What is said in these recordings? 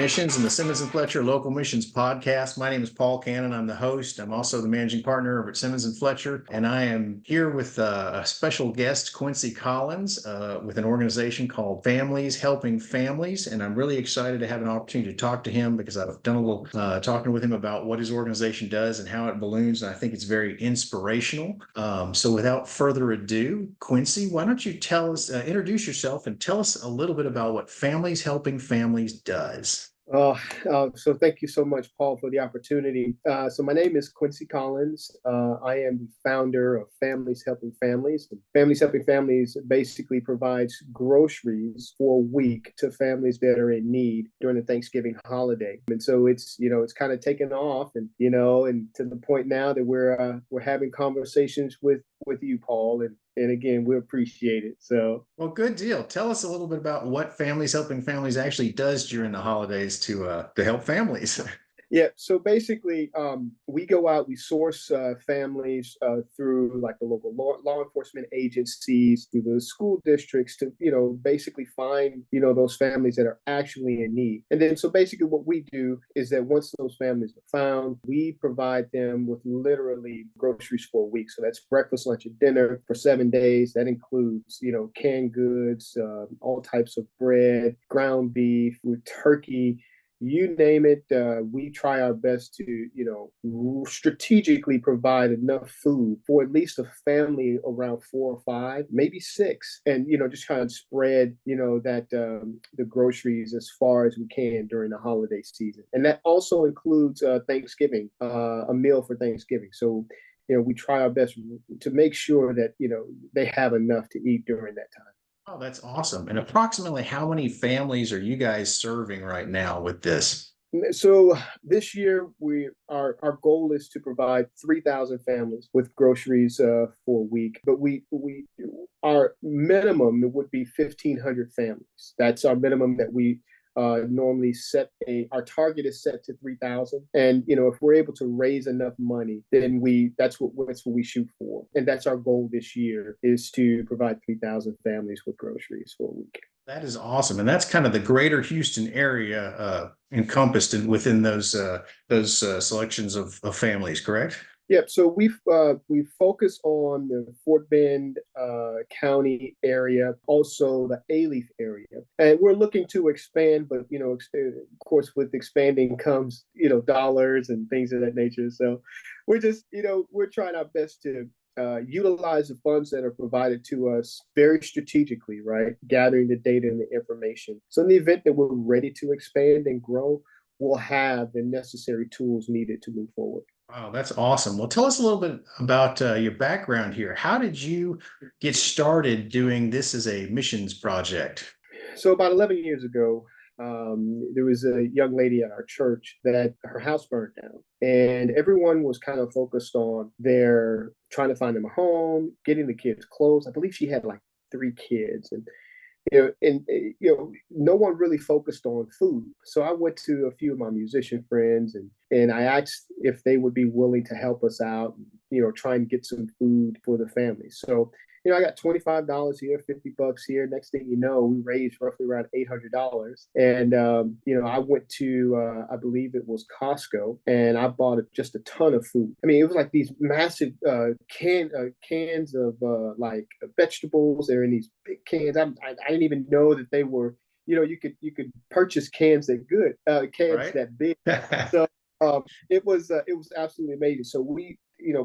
Missions and the Simmons and Fletcher Local Missions Podcast. My name is Paul Cannon. I'm the host. I'm also the managing partner over at Simmons and Fletcher. And I am here with a special guest, Quincy Collins, with an organization called Families Helping Families. And I'm really excited to have an opportunity to talk to him because I've done a little talking with him about what his organization does and how it balloons. And I think it's very inspirational. So without further ado, Quincy, why don't you tell us, introduce yourself and tell us a little bit about what Families Helping Families does. So thank you so much, Paul, for the opportunity. So my name is Quincy Collins. I am the founder of Families Helping Families. Families Helping Families basically provides groceries for a week to families that are in need during the Thanksgiving holiday. And so it's kind of taken off, and to the point now that we're having conversations with you, Paul, and again, we appreciate it. So, well, good deal. Tell us a little bit about what Families Helping Families actually does during the holidays to help families. Yeah, so basically, we go out, we source families through like the local law enforcement agencies, through the school districts to, basically find, those families that are actually in need. And then, so basically what we do is that once those families are found, we provide them with literally groceries for a week. So that's breakfast, lunch, and dinner for 7 days. That includes, canned goods, all types of bread, ground beef, turkey, you name it. We try our best to, strategically provide enough food for at least a family around 4 or 5, maybe 6, and just kind of spread, the groceries as far as we can during the holiday season, and that also includes Thanksgiving, a meal for Thanksgiving. So, we try our best to make sure that they have enough to eat during that time. Oh, that's awesome. And approximately how many families are you guys serving right now with this? So this year, our goal is to provide 3,000 families with groceries for a week. But we our minimum would be 1,500 families. That's our minimum that we normally set. Our target is set to 3,000, and if we're able to raise enough money, then that's what we shoot for, and that's our goal this year, is to provide 3,000 families with groceries for a week. That is awesome, and that's kind of the greater Houston area encompassed within those selections of families, correct? Yep. So we focus on the Fort Bend County area, also the Alief area, and we're looking to expand. But of course, with expanding comes dollars and things of that nature. So we're just we're trying our best to utilize the funds that are provided to us very strategically, right? Gathering the data and the information. So in the event that we're ready to expand and grow, we'll have the necessary tools needed to move forward. Wow, that's awesome. Well, tell us a little bit about your background here. How did you get started doing this as a missions project? So about 11 years ago, there was a young lady at our church that her house burned down, and everyone was kind of focused on their trying to find them a home, getting the kids clothes. I believe she had like 3 kids, and no one really focused on food. So I went to a few of my musician friends, and I asked if they would be willing to help us out, try and get some food for the family. So, I got $25 here, $50 here. Next thing you know, we raised roughly around $800. And, I went to, I believe it was Costco, and I bought just a ton of food. I mean, it was like these massive cans of like vegetables. They're in these big cans. I didn't even know that they were, you could purchase cans Right. that big. So it was absolutely amazing. So we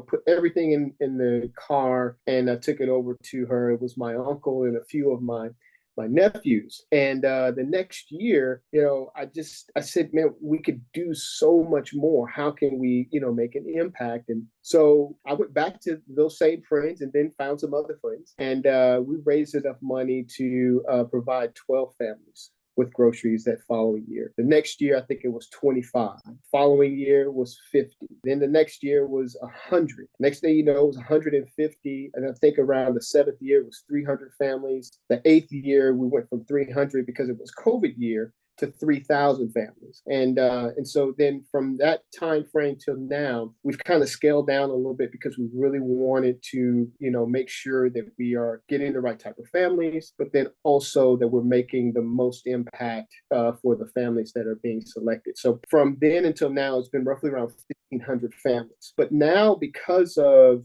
put everything in the car, and I took it over to her. It was my uncle and a few of my nephews. And the next year, I said, man, we could do so much more. How can we, make an impact? And so I went back to those same friends and then found some other friends. And we raised enough money to provide 12 families with groceries that following year. The next year, I think it was 25. Following year was 50. Then the next year was 100. Next thing you know, it was 150. And I think around the 7th year was 300 families. The 8th year, we went from 300 because it was COVID year. to 3,000 families. And so then from that time frame till now, we've kind of scaled down a little bit because we really wanted to, make sure that we are getting the right type of families, but then also that we're making the most impact for the families that are being selected. So from then until now, it's been roughly around 1,500 families. But now, because of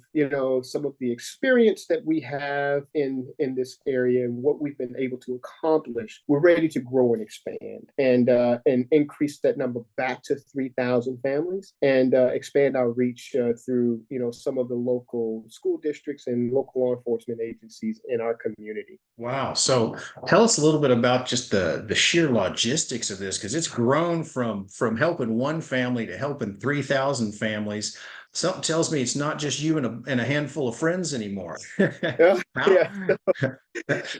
some of the experience that we have in this area and what we've been able to accomplish, we're ready to grow and expand and increase that number back to 3,000 families and expand our reach through some of the local school districts and local law enforcement agencies in our community. Wow. So tell us a little bit about just the sheer logistics of this, because it's grown from helping one family to helping 3,000 families. Something tells me it's not just you and a handful of friends anymore. Yeah, How- yeah.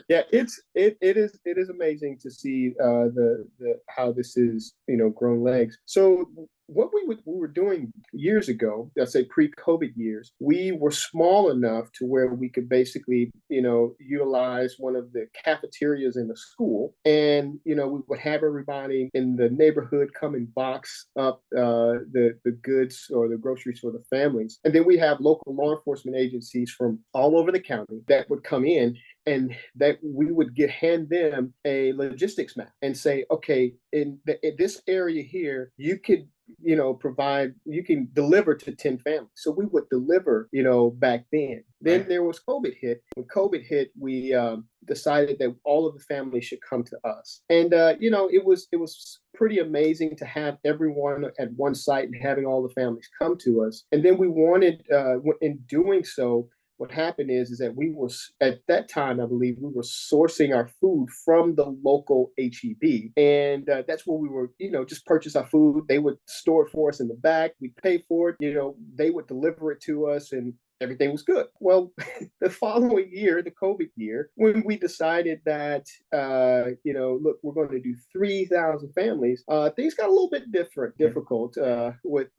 Yeah, it is amazing to see the how this is grown legs. So what we were doing years ago, let's say pre-COVID years, we were small enough to where we could basically utilize one of the cafeterias in the school, and we would have everybody in the neighborhood come and box up the goods or the groceries for the families, and then we have local law enforcement agencies from all over the county that would come in, and that we would hand them a logistics map and say, okay, in this area here, you could you can deliver to 10 families. So we would deliver back then. Then there was COVID hit. When COVID hit, we decided that all of the families should come to us, and it was pretty amazing to have everyone at one site and having all the families come to us. And then we wanted, in doing so, what happened is that we were, at that time, I believe, we were sourcing our food from the local HEB. And that's where we were, just purchase our food. They would store it for us in the back. We'd pay for it. They would deliver it to us, and everything was good. Well, the following year, the COVID year, when we decided that, look, we're going to do 3,000 families, things got a little bit difficult with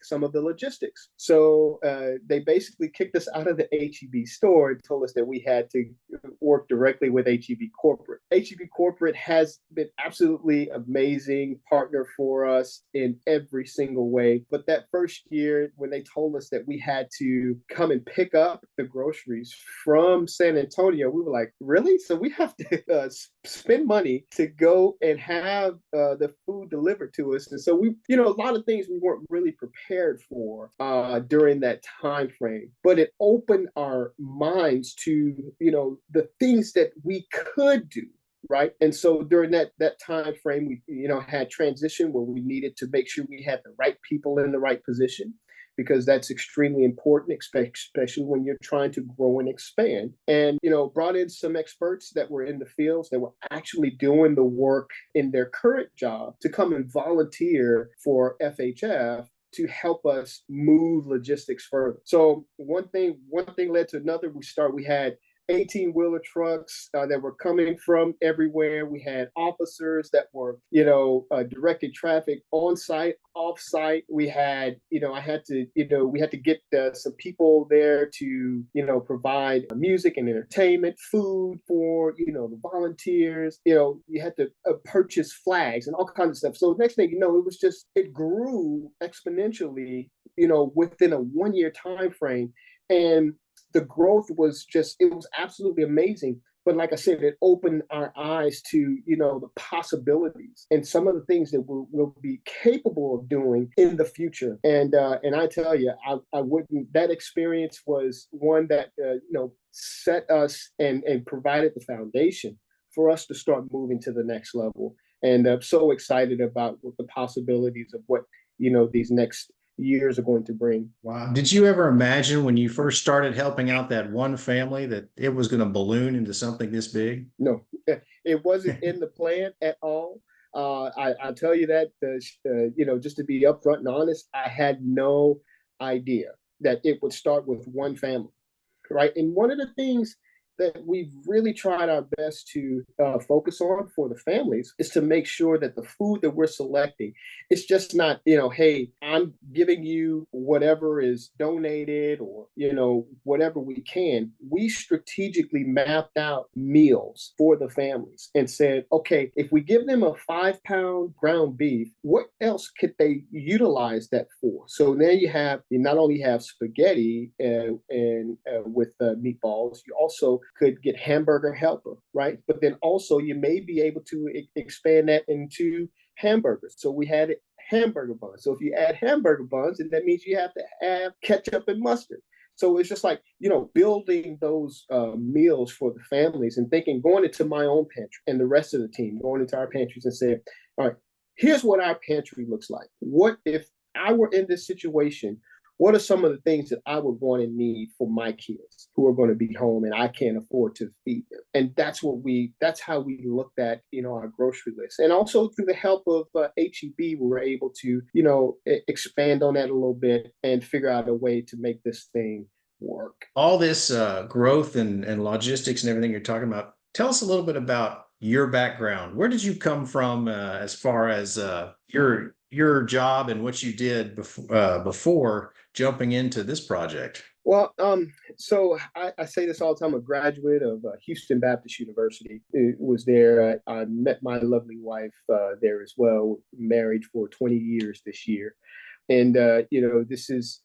some of the logistics. So they basically kicked us out of the HEB store and told us that we had to work directly with HEB Corporate. HEB Corporate has been absolutely amazing partner for us in every single way. But that first year, when they told us that we had to come and pick up the groceries from San Antonio, we were like, really? So we have to spend money to go and have the food delivered to us. And so we, a lot of things we weren't really prepared for during that time frame. But it opened our minds to, the things that we could do. Right. And so during that time frame, we, had transition where we needed to make sure we had the right people in the right position, because that's extremely important, especially when you're trying to grow and expand. And, brought in some experts that were in the fields that were actually doing the work in their current job to come and volunteer for FHF to help us move logistics further. So one thing led to another. We had 18-wheeler trucks that were coming from everywhere. We had officers that were, directing traffic on site, off site. We had, we had to get some people there to, provide music and entertainment, food for, the volunteers. You had to purchase flags and all kinds of stuff. So next thing it grew exponentially, within a 1-year time frame. And the growth was it was absolutely amazing. But like I said, it opened our eyes to, the possibilities and some of the things that we'll be capable of doing in the future. And I tell you, I wouldn't, that experience was one that, set us and provided the foundation for us to start moving to the next level. And I'm so excited about what the possibilities of what, these next years are going to bring. Wow. Did you ever imagine when you first started helping out that one family that it was going to balloon into something this big? No, it wasn't in the plan at all. I'll tell you that, just to be upfront and honest, I had no idea that it would start with one family, right? And one of the things that we've really tried our best to focus on for the families is to make sure that the food that we're selecting, it's just not, hey, I'm giving you whatever is donated or, whatever we can. We strategically mapped out meals for the families and said, okay, if we give them a 5-pound ground beef, what else could they utilize that for? So then you not only have spaghetti and with meatballs, you also could get hamburger helper, right? But then also you may be able to expand that into hamburgers. So we had hamburger buns. So if you add hamburger buns, then that means you have to have ketchup and mustard. So it's just like, building those meals for the families and thinking, going into my own pantry and the rest of the team, going into our pantries and saying, all right, here's what our pantry looks like. What if I were in this situation? What are some of the things that I would want and need for my kids who are going to be home and I can't afford to feed them? And that's how we looked at, our grocery list. And also through the help of HEB, we were able to, expand on that a little bit and figure out a way to make this thing work. All this growth and logistics and everything you're talking about, tell us a little bit about your background. Where did you come from as far as your job and what you did before jumping into this project? Well, so I say this all the time. I'm a graduate of Houston Baptist University. It was there. I met my lovely wife there as well. Married for 20 years this year. And, this is,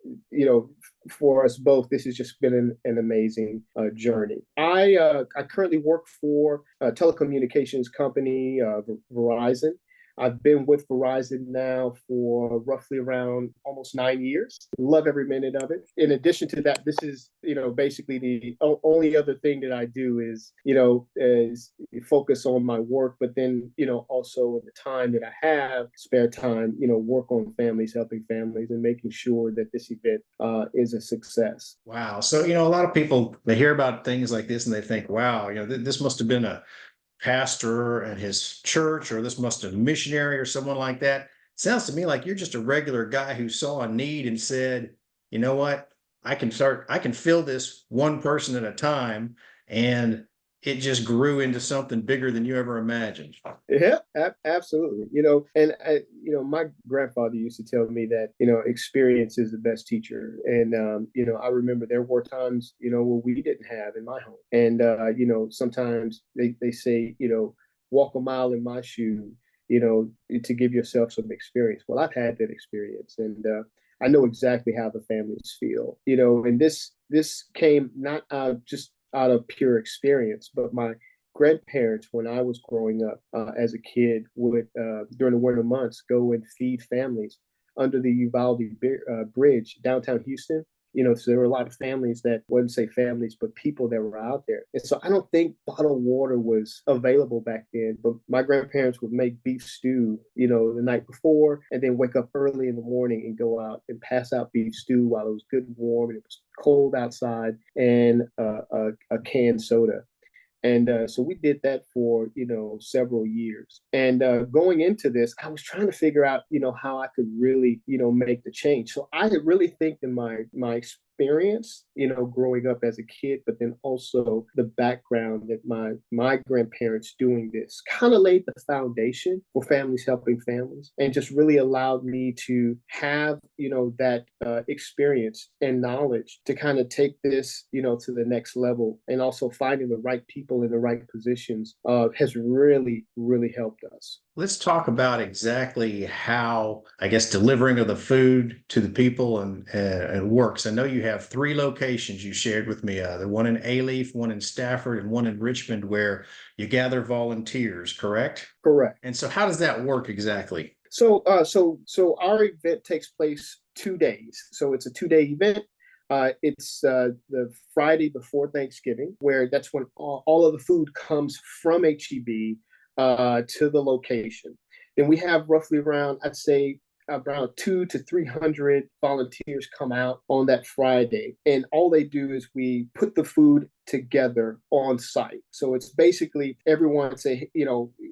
for us both, this has just been an amazing journey. I currently work for a telecommunications company, Verizon. I've been with Verizon now for roughly around almost 9 years. Love every minute of it. In addition to that, this is, basically the only other thing that I do is focus on my work, but then, also in the time that I have, spare time, work on families, helping families and making sure that this event is a success. Wow. So, a lot of people, they hear about things like this and they think, wow, this must have been a pastor and his church, or this must have been a missionary or someone like that. Sounds to me like you're just a regular guy who saw a need and said, you know what, I can fill this one person at a time. And it just grew into something bigger than you ever imagined. Yeah, absolutely. My grandfather used to tell me that, experience is the best teacher. And, I remember there were times, where we didn't have in my home. And, sometimes they say, walk a mile in my shoe, to give yourself some experience. Well, I've had that experience and I know exactly how the families feel, and this came not just out of pure experience, but my grandparents, when I was growing up as a kid, would during the winter months go and feed families under the Uvalde Bridge, downtown Houston. So there were a lot of families that wouldn't say families, but people that were out there. And so I don't think bottled water was available back then, but my grandparents would make beef stew, the night before, and then wake up early in the morning and go out and pass out beef stew while it was good and warm and it was cold outside, and a canned soda. And so we did that for, several years. And going into this, I was trying to figure out, how I could really, make the change. So I really think that my experience, growing up as a kid, but then also the background that my grandparents doing this kind of laid the foundation for families helping families, and just really allowed me to have, that experience and knowledge to kind of take this, to the next level. And also finding the right people in the right positions has really, really helped us. Let's talk about exactly how, I guess, delivering of the food to the people and works. I know you have 3 locations you shared with me, the one in Alief, one in Stafford, and one in Richmond, where you gather volunteers, correct? Correct. And so how does that work exactly? So our event takes place 2 days. So it's a 2-day event. It's the Friday before Thanksgiving, where that's when all of the food comes from HEB to the location. Then we have roughly around, I'd say, around 200 to 300 volunteers come out on that Friday. And all they do is we put the food together on site. So it's basically everyone say,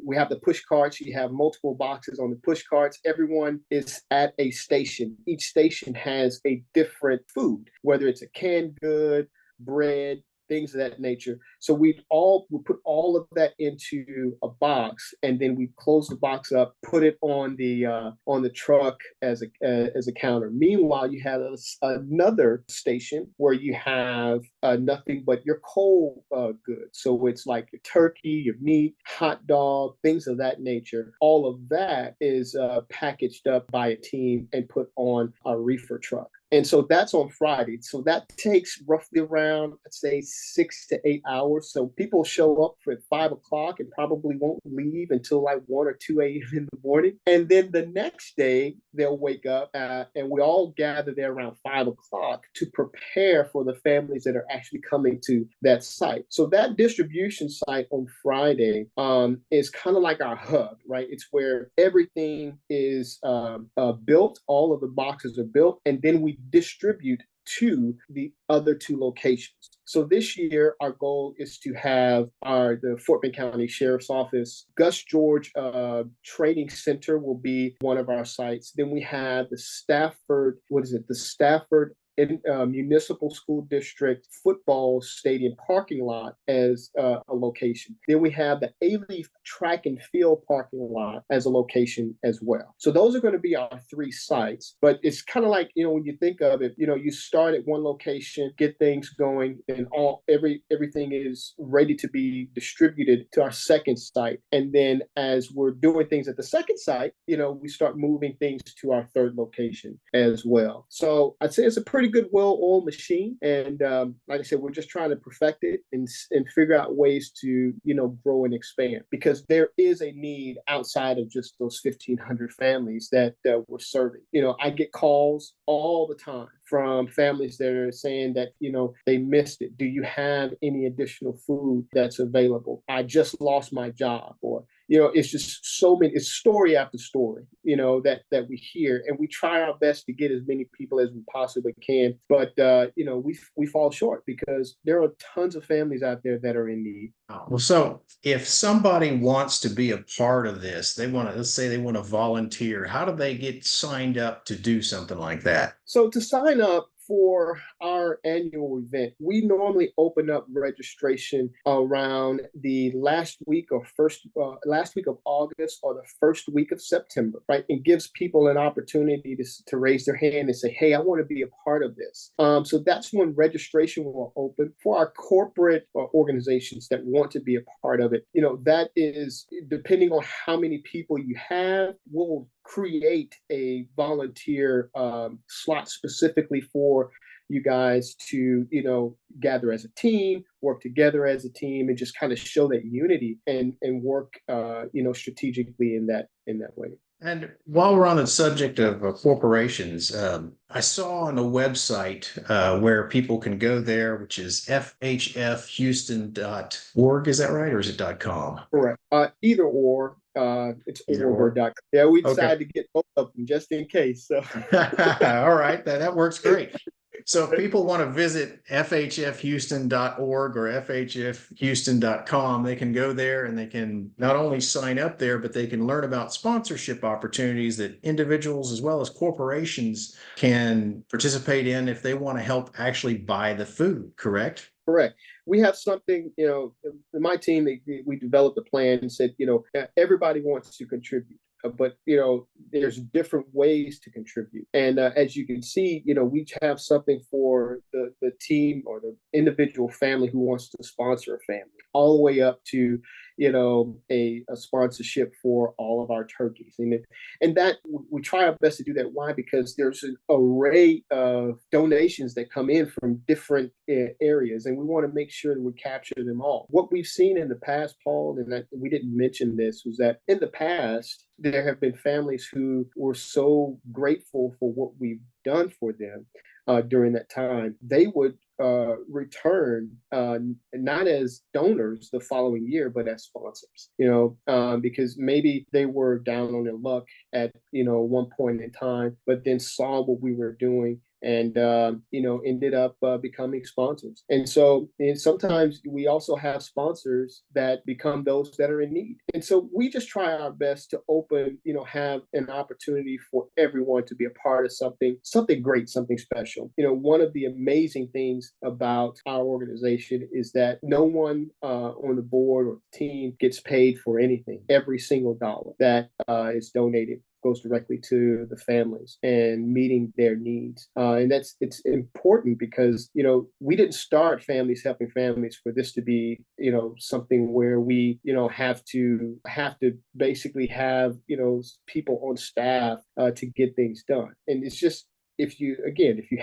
we have the push carts. You have multiple boxes on the push carts. Everyone is at a station. Each station has a different food, whether it's a canned good, bread, things of that nature. So we put all of that into a box, and then we close the box up, put it on the truck as a counter. Meanwhile, you have another station where you have nothing but your cold goods. So it's like your turkey, your meat, hot dog, things of that nature. All of that is packaged up by a team and put on a reefer truck. And so that's on Friday. So that takes roughly around, let's say, 6 to 8 hours. So people show up at 5 o'clock and probably won't leave until like 1 or 2 a.m. in the morning. And then the next day, they'll wake up and we all gather there around 5 o'clock to prepare for the families that are actually coming to that site. So that distribution site on Friday is kind of like our hub, right? It's where everything is built. All of the boxes are built, and then we distribute to the other two locations. So this year, our goal is to have the Fort Bend County Sheriff's Office, Gus George Training Center will be one of our sites. Then we have the Stafford, the Stafford Municipal School District football stadium parking lot as a location. Then we have the A-Leaf track and field parking lot as a location as well. So those are going to be our three sites. But it's kind of like, when you think of it, you start at one location, get things going, and everything is ready to be distributed to our second site. And then as we're doing things at the second site, we start moving things to our third location as well. So I'd say it's a pretty good, well-oiled machine. And like I said, we're just trying to perfect it and figure out ways to, grow and expand, because there is a need outside of just those 1,500 families that we're serving. I get calls all the time from families that are saying that, they missed it. Do you have any additional food that's available? I just lost my job. Or, it's just so many, it's story after story, that we hear, and we try our best to get as many people as we possibly can. But, we fall short because there are tons of families out there that are in need. Well, so if somebody wants to be a part of this, let's say they want to volunteer, how do they get signed up to do something like that? So to sign up for our annual event, we normally open up registration around the last week of August or the first week of September, right? It gives people an opportunity to raise their hand and say, hey, I want to be a part of this. So that's when registration will open for our corporate organizations that want to be a part of it. That is depending on how many people you have, we'll create a volunteer slot specifically for you guys to, gather as a team, work together as a team, and just kind of show that unity and work, strategically in that way. And while we're on the subject of corporations, I saw on a website where people can go there, which is fhfhouston.org. Is that right? Or is it .com? Correct. Either or. It's or.com. Yeah, we decided to get both of them just in case. So all right, that works great. So if people want to visit fhfhouston.org or fhfhouston.com, they can go there and they can not only sign up there, but they can learn about sponsorship opportunities that individuals as well as corporations can participate in if they want to help actually buy the food, correct? Correct. We have something, in my team, we developed a plan and said, everybody wants to contribute. But, there's different ways to contribute. And as you can see, we each have something for the team or the individual family who wants to sponsor a family, all the way up to, a sponsorship for all of our turkeys. And that we try our best to do that. Why? Because there's an array of donations that come in from different areas, and we want to make sure that we capture them all. What we've seen in the past, Paul, and we didn't mention this, was that in the past, there have been families who were so grateful for what we've done for them during that time. They would return not as donors the following year, but as sponsors, because maybe they were down on their luck at, one point in time, but then saw what we were doing and ended up becoming sponsors. And sometimes we also have sponsors that become those that are in need. And so we just try our best to have an opportunity for everyone to be a part of something great, something special. One of the amazing things about our organization is that no one on the board or the team gets paid for anything. Every single dollar that is donated goes directly to the families and meeting their needs. And it's important because, we didn't start Families Helping Families for this to be, something where we, have to basically have, people on staff to get things done. And it's just, if you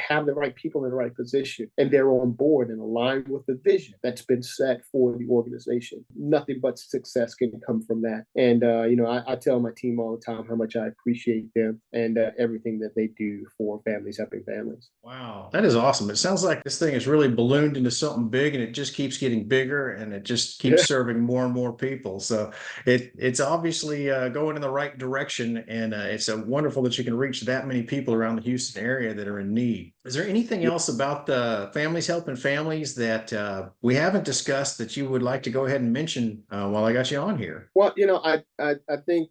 have the right people in the right position and they're on board and aligned with the vision that's been set for the organization, nothing but success can come from that. And I tell my team all the time how much I appreciate them and everything that they do for Families Helping Families. Wow, that is awesome. It sounds like this thing has really ballooned into something big, and it just keeps getting bigger, and it just keeps Yeah. serving more and more people. So it's obviously going in the right direction, and it's wonderful that you can reach that many people around the Houston area that are in need. Is there anything Yeah. else about the Families Helping Families that we haven't discussed that you would like to go ahead and mention while I got you on here? Well, I think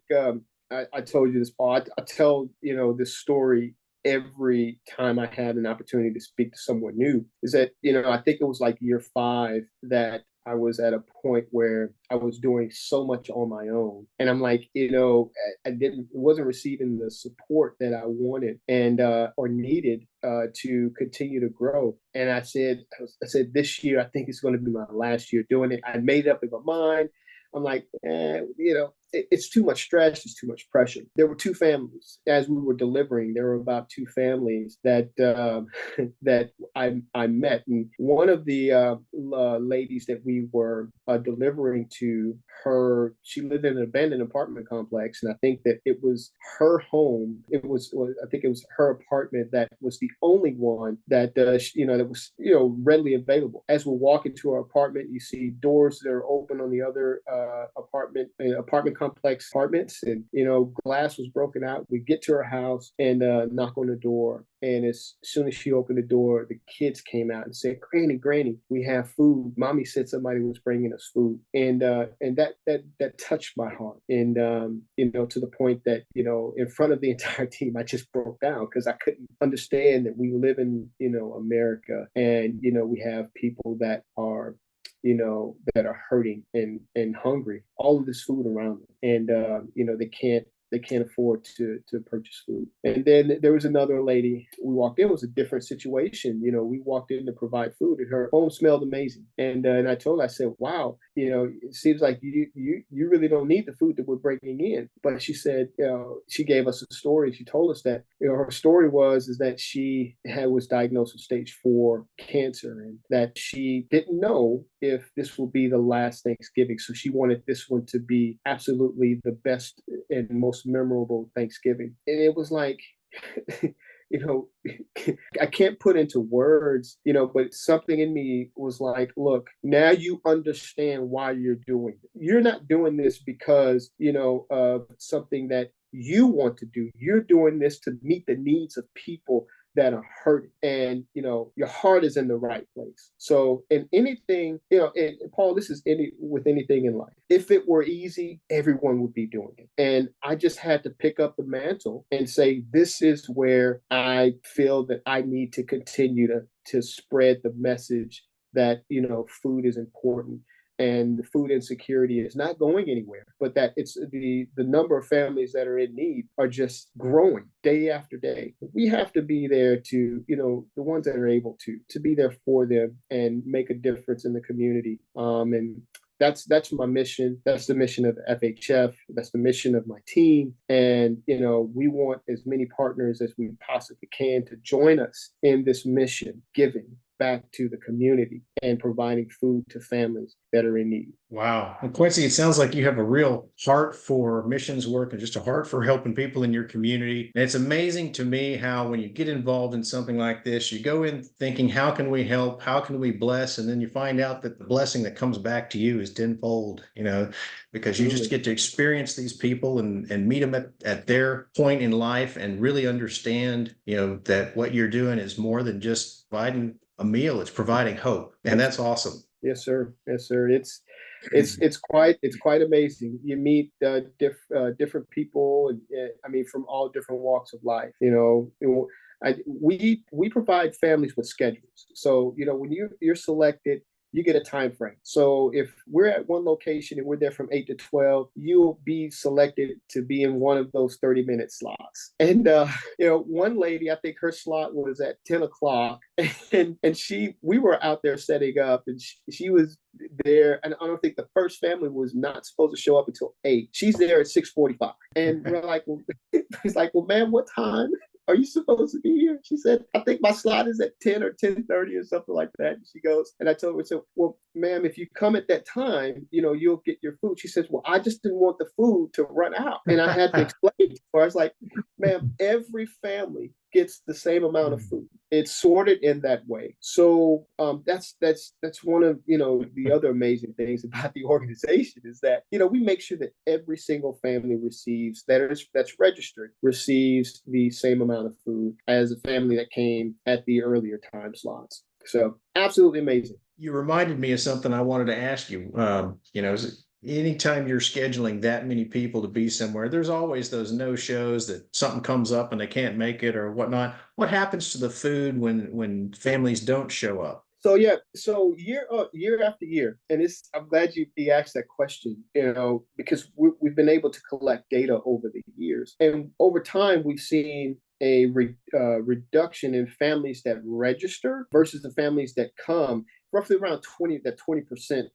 I told you this, Paul. I tell this story every time I had an opportunity to speak to someone new. Is that I think it was like year 5 that I was at a point where I was doing so much on my own, and I'm like, wasn't receiving the support that I wanted and or needed to continue to grow. And I said, this year I think it's going to be my last year doing it. I made up in my mind. I'm like, it's too much stress, it's too much pressure. There were 2 families as we were delivering. There were about 2 families that that I met, and one of the ladies that we were delivering to, she lived in an abandoned apartment complex, and I think that it was her home. I think it was her apartment that was the only one that that was readily available. As we walk into our apartment, you see doors that are open on the other apartment complex apartments, and glass was broken out. We get to her house and knock on the door, and as soon as she opened the door, the kids came out and said, Granny, we have food. Mommy said somebody was bringing us food. And that touched my heart. And to the point that in front of the entire team, I just broke down because I couldn't understand that we live in America, and we have people that are that are hurting and hungry, all of this food around them, and they can't afford to purchase food. And then there was another lady. We walked in, it was a different situation. We walked in to provide food, and her home smelled amazing. And I told her, I said, wow, it seems like you really don't need the food that we're bringing in. But she said, she gave us a story. She told us that her story is that she was diagnosed with stage 4 cancer, and that she didn't know if this will be the last Thanksgiving. So she wanted this one to be absolutely the best and most memorable Thanksgiving. And it was like, I can't put into words, but something in me was like, look, now you understand why you're doing it. You're not doing this because, of something that you want to do. You're doing this to meet the needs of people that are hurting, and your heart is in the right place. So in anything, and Paul, this is with anything in life. If it were easy, everyone would be doing it. And I just had to pick up the mantle and say, this is where I feel that I need to continue to spread the message that food is important, and the food insecurity is not going anywhere, but that it's the number of families that are in need are just growing day after day. We have to be there to, the ones that are able to be there for them and make a difference in the community. And that's my mission. That's the mission of FHF. That's the mission of my team. And, we want as many partners as we possibly can to join us in this mission, giving back to the community and providing food to families that are in need. Wow. Well, Quincy, it sounds like you have a real heart for missions work and just a heart for helping people in your community. And it's amazing to me how when you get involved in something like this, you go in thinking, how can we help? How can we bless? And then you find out that the blessing that comes back to you is tenfold, because you just get to experience these people and meet them at their point in life and really understand, that what you're doing is more than just providing a meal, it's providing hope. And that's awesome. Yes, sir. Yes, sir. It's quite amazing. You meet different people, and I mean from all different walks of life. We provide families with schedules. So when you're selected, you get a time frame. So if we're at one location and we're there from 8 to 12, you'll be selected to be in one of those 30-minute slots. And one lady, I think her slot was at 10 o'clock, and we were out there setting up, and she was there, and I don't think the first family was not supposed to show up until 8. She's there at 6:45, and we're like, it's like, well, ma'am, what time are you supposed to be here? She said, I think my slot is at 10 or 10:30 or something like that. And she goes, and I told her, so, well, ma'am, if you come at that time, you'll get your food. She says, well, I just didn't want the food to run out. And I had to explain to her. I was like, ma'am, every family gets the same amount of food. It's sorted in that way. So that's one of the other amazing things about the organization is that we make sure that every single family that's registered receives the same amount of food as a family that came at the earlier time slots. So absolutely amazing. You reminded me of something I wanted to ask you. Anytime you're scheduling that many people to be somewhere, there's always those no-shows that something comes up and they can't make it or whatnot. What happens to the food when families don't show up? So year after year, and I'm glad you asked that question, because we've been able to collect data over the years, and over time we've seen a reduction in families that register versus the families that come, roughly around 20%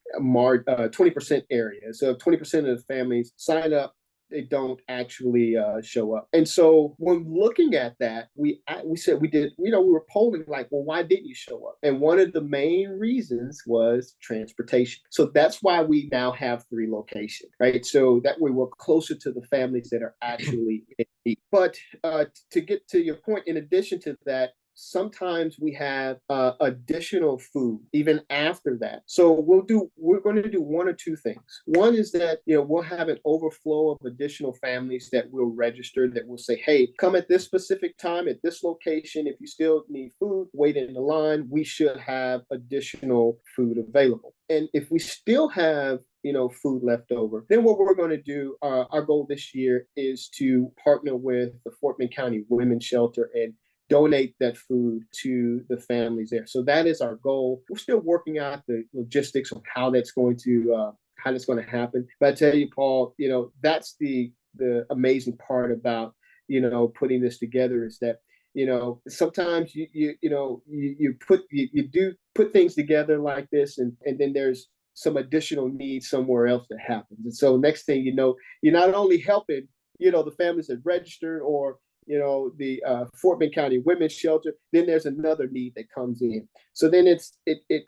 area. So 20% of the families sign up, they don't actually show up. And so when looking at that, we said we were polling like, well, why didn't you show up? And one of the main reasons was transportation. So that's why we now have 3 locations, right? So that way we're closer to the families that are actually in need. But to get to your point, in addition to that, sometimes we have additional food even after that. So we're going to do one or two things. One is that we'll have an overflow of additional families that will register, that will say, hey, come at this specific time at this location. If you still need food, wait in the line. We should have additional food available. And if we still have food left over, then what we're going to do, our goal this year is to partner with the Fort Bend County Women's Shelter and donate that food to the families there. So that is our goal. We're still working out the logistics of how that's going to happen. But I tell you, Paul, that's the amazing part about putting this together is that sometimes you do put things together like this, and then there's some additional need somewhere else that happens. And so next thing you know, you're not only helping the families that registered or the Fort Bend County Women's Shelter, then there's another need that comes in. So then it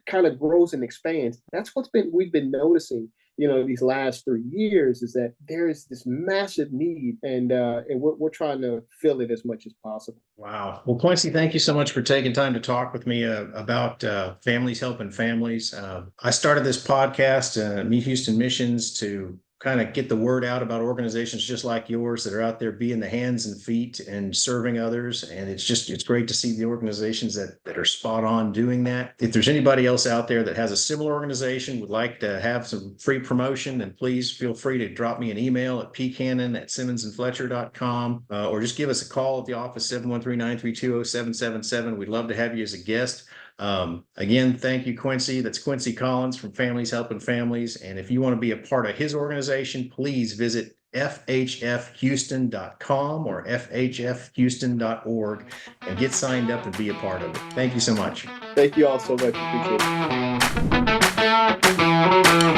kind of grows and expands. That's we've been noticing, these last 3 years, is that there is this massive need, and we're trying to fill it as much as possible. Wow. Well, Quincy, thank you so much for taking time to talk with me about families helping families. I started this podcast, Meet Houston Missions, to kind of get the word out about organizations just like yours that are out there being the hands and feet and serving others. And it's great to see the organizations that are spot on doing that. If there's anybody else out there that has a similar organization, would like to have some free promotion, then please feel free to drop me an email at pcannon@simmonsandfletcher.com, or just give us a call at the office, 713-932-0777. We'd love to have you as a guest. Again, thank you, Quincy. That's Quincy Collins from Families Helping Families. And if you want to be a part of his organization, please visit fhfhouston.com or fhfhouston.org and get signed up and be a part of it. Thank you so much. Thank you all so much. Appreciate it.